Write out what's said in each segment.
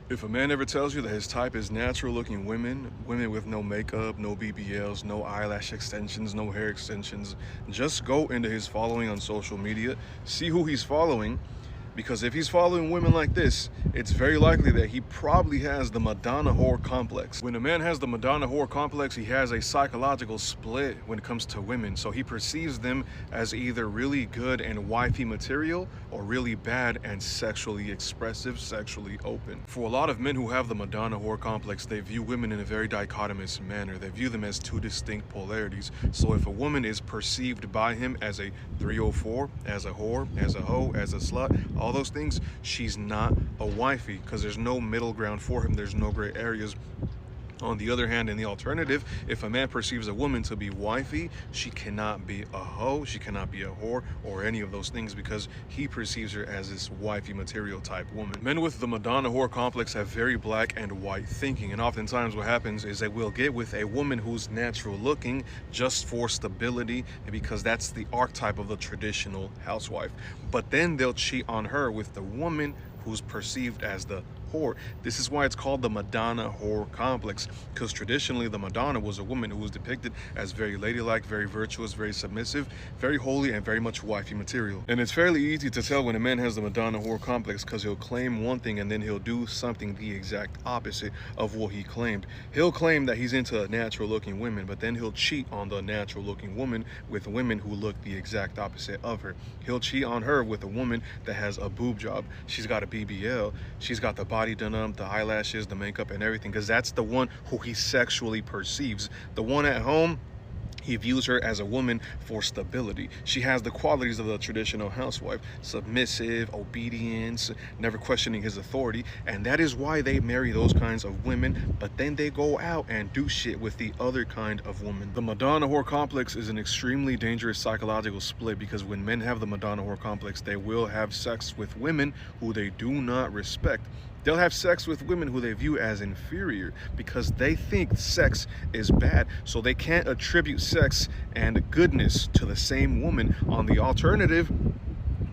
If a man ever tells you that his type is natural looking women, women with no makeup, no BBLs, no eyelash extensions, no hair extensions, just go into his following on social media, see who he's following, because if he's following women like this, it's very likely that he probably has the Madonna whore complex. When a man has the Madonna whore complex, he has a psychological split when it comes to women. So he perceives them as either really good and wifey material or really bad and sexually expressive, sexually open. For a lot of men who have the Madonna whore complex, they view women in a very dichotomous manner. They view them as two distinct polarities. So if a woman is perceived by him as a 304, as a whore, as a hoe, as a slut, all those things, she's not a wifey, because there's no middle ground for him. There's no gray areas. On the other hand, in the alternative, if a man perceives a woman to be wifey, she cannot be a hoe, she cannot be a whore, or any of those things, because he perceives her as this wifey material type woman. Men with the Madonna whore complex have very black and white thinking, and oftentimes what happens is they will get with a woman who's natural looking just for stability, because that's the archetype of the traditional housewife. But then they'll cheat on her with the woman who's perceived as the whore. This is why it's called the Madonna whore complex, because traditionally the Madonna was a woman who was depicted as very ladylike, very virtuous, very submissive, very holy, and very much wifey material. And it's fairly easy to tell when a man has the Madonna whore complex, because he'll claim one thing and then he'll do something the exact opposite of what he claimed. He'll claim that he's into natural looking women, but then he'll cheat on the natural looking woman with women who look the exact opposite of her. He'll cheat on her with a woman that has a boob job. She's got a BBL, she's got the body done up, the eyelashes, the makeup, and everything, because that's the one who he sexually perceives. The one at home, he views her as a woman for stability. She has the qualities of the traditional housewife: submissive, obedience, never questioning his authority. And that is why they marry those kinds of women, but then they go out and do shit with the other kind of woman. The Madonna whore complex is an extremely dangerous psychological split, because when men have the Madonna whore complex, they will have sex with women who they do not respect. They'll have sex with women who they view as inferior, because they think sex is bad. So they can't attribute sex and goodness to the same woman. On the alternative,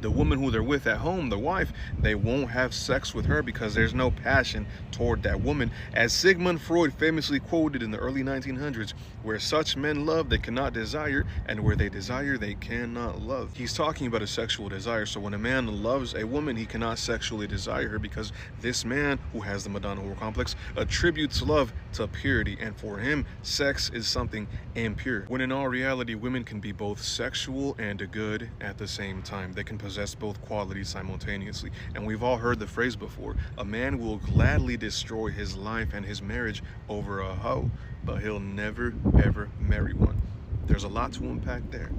the woman who they're with at home, the wife, they won't have sex with her because there's no passion toward that woman. As Sigmund Freud famously quoted in the early 1900s, where such men love, they cannot desire, and where they desire, they cannot love. He's talking about a sexual desire. So when a man loves a woman, he cannot sexually desire her, because this man who has the Madonna whore complex attributes love to purity, and for him, sex is something impure. When in all reality, women can be both sexual and good at the same time. They can possess both qualities simultaneously. And we've all heard the phrase before: a man will gladly destroy his life and his marriage over a hoe, but he'll never ever marry one. There's a lot to unpack there.